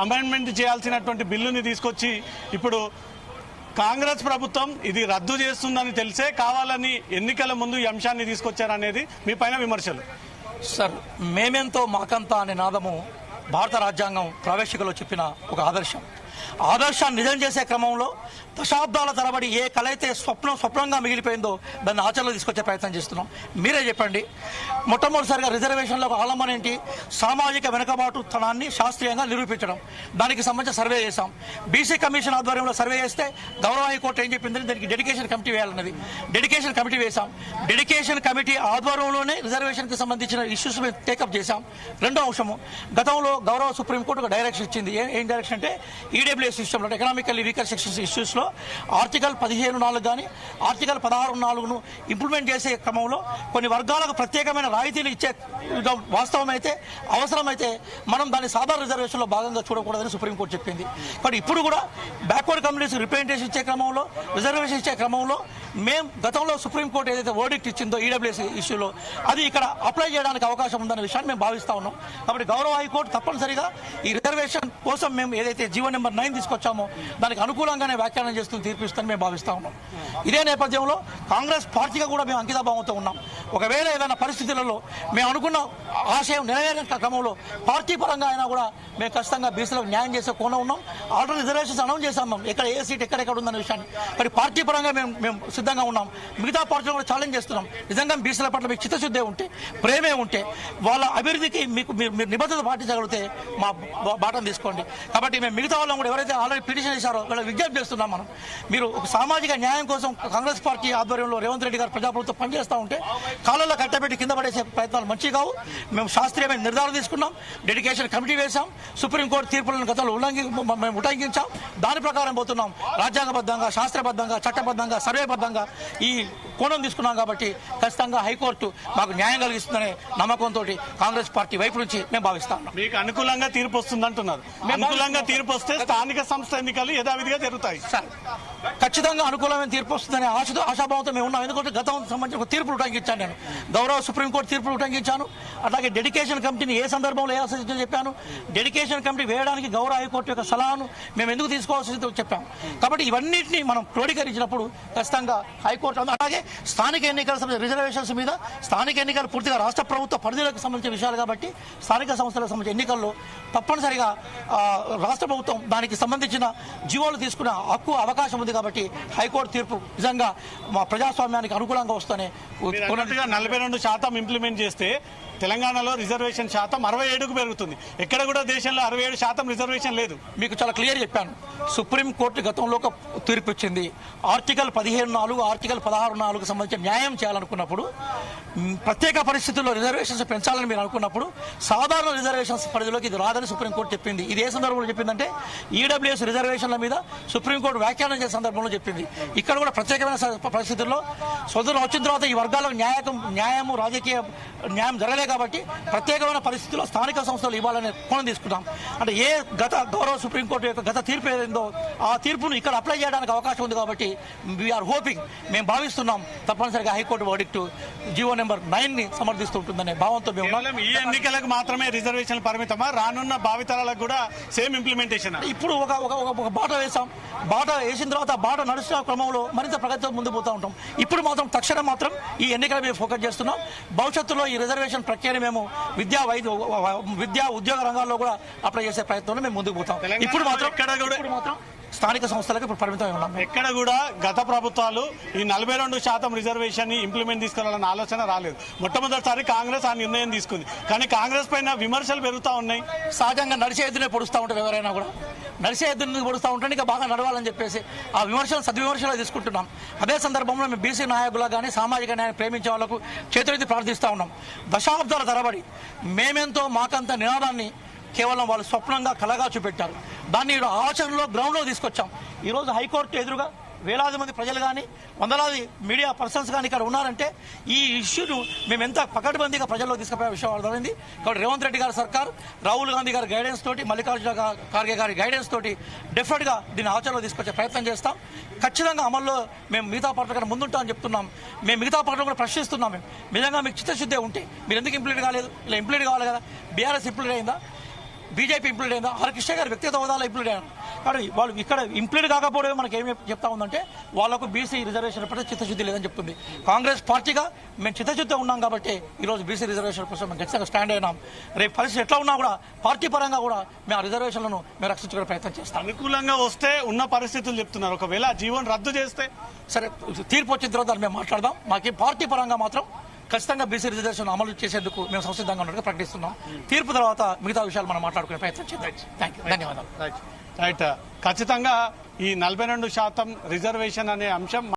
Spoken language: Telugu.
అమెండ్మెంట్ చేయాల్సినటువంటి బిల్లుని తీసుకొచ్చి ఇప్పుడు కాంగ్రెస్ ప్రభుత్వం ఇది రద్దు చేస్తుందని తెలిసే కావాలని ఎన్నికల ముందు ఈ అంశాన్ని తీసుకొచ్చారనేది మీ పైన విమర్శలు. సార్, మేమెంతో మాకంతా అనే నాదము భారత రాజ్యాంగం ప్రవేశికలో చెప్పిన ఒక ఆదర్శాన్ని నిజం చేసే క్రమంలో దశాబ్దాల తరబడి ఏ కళ అయితే స్వప్నంగా మిగిలిపోయిందో దాన్ని ఆచరణలో తీసుకొచ్చే ప్రయత్నం చేస్తున్నాం. మీరే చెప్పండి, మొట్టమొదటిసారిగా రిజర్వేషన్లకు ఆలంబన ఏంటి? సామాజిక వెనుకబాటుతనాన్ని శాస్త్రీయంగా నిరూపించడం. దానికి సంబంధించిన సర్వే చేశాం. బీసీ కమిషన్ ఆధ్వర్యంలో సర్వే చేస్తే గౌరవ హైకోర్టు ఏం చెప్పిందని దానికి డెడికేషన్ కమిటీ వేయాలన్నది. డెడికేషన్ కమిటీ వేశాం. డెడికేషన్ కమిటీ ఆధ్వర్యంలోనే రిజర్వేషన్కి సంబంధించిన ఇష్యూస్ మేము టేకప్ చేశాం. రెండో అంశము, గతంలో గౌరవ సుప్రీంకోర్టు ఒక డైరెక్షన్ ఇచ్చింది. ఏం డైరెక్షన్ అంటే ఈడబ్ల్యూఎస్ సిస్టంలో ఎకనామికల్లీ వీకర్ సెక్షన్స్ ఇష్యూస్లో ఆర్టికల్ 15(4) కానీ ఆర్టికల్ 16(4)ను ఇంప్లిమెంట్ చేసే క్రమంలో కొన్ని వర్గాలకు ప్రత్యేకమైన రాయితీలు ఇచ్చే వాస్తవమైతే అవసరమైతే మనం దాన్ని సాధారణ రిజర్వేషన్లో భాగంగా చూడకూడదని సుప్రీంకోర్టు చెప్పింది. కాబట్టి ఇప్పుడు కూడా బ్యాక్వర్డ్ కమ్యూనిటీస్ రిప్రజెంటేషన్ ఇచ్చే క్రమంలో, రిజర్వేషన్ ఇచ్చే క్రమంలో మేము గతంలో సుప్రీంకోర్టు ఏదైతే వర్డిక్ట్ ఇచ్చిందో ఈడబ్ల్యూఎస్ ఇష్యూలో అది ఇక్కడ అప్లై చేయడానికి అవకాశం ఉందనే విషయాన్ని మేము భావిస్తా ఉన్నాం. కాబట్టి గౌరవ హైకోర్టు తప్పనిసరిగా ఈ రిజర్వేషన్ కోసం మేము ఏదైతే జీవో నెంబర్ 9 తీసుకొచ్చామో దానికి అనుకూలంగానే వ్యాఖ్యానం చేస్తూ తీర్పిస్తుందని మేము భావిస్తా ఉన్నాం. ఇదే నేపథ్యంలో కాంగ్రెస్ పార్టీగా కూడా మేము అంకితభావంతో ఉన్నాం. ఒకవేళ ఏదైనా పరిస్థితులలో మేము అనుకున్న ఆశయం నెరవేరే క్రమంలో పార్టీ పరంగా అయినా కూడా మేము ఖచ్చితంగా బీసీలకు న్యాయం చేసే కోణం ఉన్నాం. ఆల్రెడీ రిజర్వేషన్స్ అనౌన్స్ చేశాం. మేము ఎక్కడ ఏ సీట్ ఎక్కడెక్కడ ఉందన్న విషయాన్ని మరి పార్టీ పరంగా మేము సిద్ధంగా ఉన్నాం. మిగతా పార్టీలు కూడా ఛాలెంజ్ చేస్తున్నాం. నిజంగా బీసీల పట్ల మీకు చిత్తశుద్ధి ఉంటే, ప్రేమే ఉంటే, వాళ్ళ అభివృద్ధికి మీరు నిబద్ధత పాటించగలిగితే మా బాటను తీసుకోండి. కాబట్టి మేము మిగతా వాళ్ళం కూడా ఎవరైతే ఆల్రెడీ పిటిషన్ చేశారో వాళ్ళకి విజ్ఞప్తి చేస్తున్నాం. మీరు ఒక సామాజిక న్యాయం కోసం కాంగ్రెస్ పార్టీ ఆధ్వర్యంలో రేవంత్ రెడ్డి గారు ప్రజాప్రభుత్వం పనిచేస్తూ ఉంటే కాళ్ళలో కట్టబెట్టి కింద పడేసే ప్రయత్నాలు మంచి కావు. మేము శాస్త్రీయమైన నిర్ధారణ తీసుకున్నాం. డెడికేషన్ కమిటీ వేశాం. సుప్రీంకోర్టు తీర్పులను గతంలో మేము ఉల్లంఘించాం. దాని ప్రకారం పోతున్నాం. రాజ్యాంగబద్ధంగా, శాస్త్రబద్ధంగా, చట్టబద్ధంగా, సర్వేబద్ధంగా ఈ కోణం తీసుకున్నాం. కాబట్టి ఖచ్చితంగా హైకోర్టు మాకు న్యాయం కలిగిస్తుందనే నమ్మకంతో కాంగ్రెస్ పార్టీ వైపు నుంచి మేము భావిస్తాం. మీకు అనుకూలంగా తీర్పు వస్తుందంటున్నారు. అనుకూలంగా తీర్పు వస్తే స్థానిక సంస్థ ఎన్నికలు యథావిధిగా జరుగుతాయి. ఖచ్చితంగా అనుకూలమైన తీర్పు వస్తుందనే ఆశాభావంతో మేము ఉన్నాం. ఎందుకంటే గతం సంబంధించిన తీర్పులు ఉల్లంఘించాను. నేను గౌరవ సుప్రీంకోర్టు తీర్పులు ఉల్లంఘించాను. అట్లాగే డెడికేషన్ కమిటీని ఏ సందర్భంలో వేయాల్సి చెప్పాను. డెడికేషన్ కమిటీ వేయడానికి గౌరవ హైకోర్టు యొక్క సలహాను మేము ఎందుకు తీసుకోవాల్సి చెప్పాము. కాబట్టి ఇవన్నింటినీ మనం క్రోడీకరించినప్పుడు ఖచ్చితంగా హైకోర్టు, అలాగే స్థానిక ఎన్నికల సంబంధించిన రిజర్వేషన్స్ మీద స్థానిక ఎన్నికలు పూర్తిగా రాష్ట్ర ప్రభుత్వ పరిధిలకు సంబంధించిన విషయాలు కాబట్టి స్థానిక సంస్థలకు సంబంధించిన ఎన్నికల్లో తప్పనిసరిగా రాష్ట్ర ప్రభుత్వం దానికి సంబంధించిన జీవోలు తీసుకున్న హక్కు అవకాశం ఉంది. కాబట్టి హైకోర్టు తీర్పు నిజంగా మా ప్రజాస్వామ్యానికి అనుకూలంగా వస్తూనే 42% ఇంప్లిమెంట్ చేస్తే తెలంగాణలో రిజర్వేషన్ శాతం 67కు పెరుగుతుంది. ఎక్కడ కూడా దేశంలో 67% రిజర్వేషన్ లేదు. మీకు చాలా క్లియర్ చెప్పాను. సుప్రీంకోర్టు గతంలో ఒక తీర్పు ఇచ్చింది. ఆర్టికల్ 15(4), ఆర్టికల్ 16(4) సంబంధించిన న్యాయం చేయాలనుకున్నప్పుడు, ప్రత్యేక పరిస్థితుల్లో రిజర్వేషన్స్ పెంచాలని మీరు అనుకున్నప్పుడు సాధారణ రిజర్వేషన్స్ పరిధిలోకి ఇది రాదని సుప్రీంకోర్టు చెప్పింది. ఇది ఏ సందర్భంలో చెప్పిందంటే ఈడబ్ల్యూఎస్ రిజర్వేషన్ల మీద సుప్రీంకోర్టు వ్యాఖ్యానం చేసే సందర్భంలో చెప్పింది. ఇక్కడ కూడా ప్రత్యేకమైన పరిస్థితుల్లో స్వతంత్రం వచ్చిన తర్వాత ఈ వర్గాలకు న్యాయము, రాజకీయ న్యాయం జరగలేదు. కాబట్టి ప్రత్యేకమైన పరిస్థితుల్లో స్థానిక సంస్థలు ఇవ్వాలనే కోణం తీసుకుంటాం. అంటే ఏ గౌరవ సుప్రీంకోర్టు యొక్క గత తీర్పు ఏదైందో ఆ తీర్పును ఇక్కడ అప్లై చేయడానికి అవకాశం ఉంది. కాబట్టి వీఆర్ హోపింగ్, మేము భావిస్తున్నాం తప్పనిసరిగా హైకోర్టు వర్డిక్ట్ జీవో నెంబర్ 9ని సమర్థిస్తుంటుందనే భావంతో మేము ఈ ఎన్నికలకు మాత్రమే రిజర్వేషన్ పరిమితమా, రానున్న భావితరాలకు కూడా సేమ్ ఇంప్లిమెంటేషన్? ఇప్పుడు ఒక బాట వేసాం. బాట వేసిన తర్వాత బాట నడుస్తున్న క్రమంలో మరింత ప్రగతితో ముందు పోతూ ఉంటాం. ఇప్పుడు మాత్రం తక్షణం మాత్రం ఈ ఎన్నికల మీద ఫోకస్ చేస్తున్నాం. భవిష్యత్తులో ఈ రిజర్వేషన్ ప్రక్రియను మేము విద్యా ఉద్యోగ రంగాల్లో కూడా అప్లై చేసే ప్రయత్నంలో మేము ముందుకు పోతాం. ఇప్పుడు మాత్రం స్థానిక సంస్థలకు ఇప్పుడు పరిమితమై ఉన్నాం. ఎక్కడ కూడా గత ప్రభుత్వాలు ఈ 42% రిజర్వేషన్ ని ఇంప్లిమెంట్ తీసుకురావాలన్న ఆలోచన రాలేదు. మొట్టమొదటిసారి కాంగ్రెస్ ఆ నిర్ణయం తీసుకుంది. కానీ కాంగ్రెస్ పైన విమర్శలు పెరుగుతూ ఉన్నాయి. సహజంగా నడిచే ఎద్దునే పొడుస్తూ ఉంటారు. ఎవరైనా కూడా నడిచే ఎద్దుని పొడుస్తూ ఉంటే ఇంకా బాగా నడవాలని చెప్పేసి ఆ విమర్శలు సద్విమర్శలు తీసుకుంటున్నాం. అదే సందర్భంలో మేము బీసీ నాయకులు కానీ సామాజిక న్యాయం ప్రేమించే వాళ్ళకు చేతులెత్తి ప్రార్థిస్తూ ఉన్నాం. దశాబ్దాల తరబడి మేమెంతో మాకంత నినాదాన్ని కేవలం వాళ్ళు స్వప్నంగా కలగా చూపెట్టారు. దాన్ని ఆచరణలో గ్రౌండ్లో తీసుకొచ్చాం. ఈరోజు హైకోర్టు ఎదురుగా వేలాది మంది ప్రజలు కానీ వందలాది మీడియా పర్సన్స్ కానీ ఇక్కడ ఉన్నారంటే ఈ ఇష్యూను మేము ఎంత పకడ్బందీగా ప్రజల్లో తీసుకుపోయే విషయం అర్థమైంది. కాబట్టి రేవంత్ రెడ్డి గారి సర్కార్, రాహుల్ గాంధీ గారి గైడెన్స్ తోటి, మల్లికార్జున ఖార్గే గారి గైడెన్స్ తోటి డెఫినెట్గా దీన్ని ఆచరణలో తీసుకొచ్చే ప్రయత్నం చేస్తాం. ఖచ్చితంగా అమల్లో మేము మిగతా పార్టీల కన్నా ముందుంటామని చెప్తున్నాం. మేము మిగతా పార్టీలు కూడా ప్రశ్నిస్తున్నాం. మేము నిజంగా మీకు చిత్తశుద్ధి ఉంటే మీరు ఎందుకు ఇంప్లీట్ కాలేదు? ఇలా ఇంప్లీట్ కావాలి కదా. బీఆర్ఎస్ ఇంప్లీట్ అయిందా? బీజేపీ ఇంప్లీడ్ అయిందా, హరికృష్ణ గారు వ్యక్తిగత హోదాలో ఇంప్లీడ్ అయ్యారు. కానీ వాళ్ళు ఇక్కడ ఇంప్లీడ్ కాకపోవడం మనకి ఏమి చెప్తా ఉందంటే వాళ్ళకు బీసీ రిజర్వేషన్ పట్ల చిత్తశుద్ధి లేదని చెప్తుంది. కాంగ్రెస్ పార్టీగా మేము చిత్తశుద్ధి ఉన్నాం కాబట్టి ఈరోజు బీసీ రిజర్వేషన్ కోసం మేము ఖచ్చితంగా స్టాండ్ అయినాం. రేపు పరిస్థితి ఎట్లా ఉన్నా కూడా పార్టీ పరంగా కూడా మేము ఆ రిజర్వేషన్లను మేము రక్షించుకునే ప్రయత్నం చేస్తాం. అనుకూలంగా వస్తే ఉన్న పరిస్థితులు చెప్తున్నారు, ఒకవేళ ఆ జీవోని రద్దు చేస్తే సరే తీర్పు వచ్చిన తర్వాత దాన్ని మేము మాట్లాడదాం. మాకు పార్టీ పరంగా మాత్రం ఖచ్చితంగా బీసీ రిజర్వేషన్ అమలు చేసేందుకు మేము సంసిద్ధంగా ఉన్నట్టుగా ప్రకటిస్తున్నాం. తీర్పు తర్వాత మిగతా విషయాలు మనం మాట్లాడుకునే ప్రయత్నం చేద్దాం. థ్యాంక్ యూ, ధన్యవాదాలు. రైట్, ఖచ్చితంగా ఈ 42% రిజర్వేషన్ అనే అంశం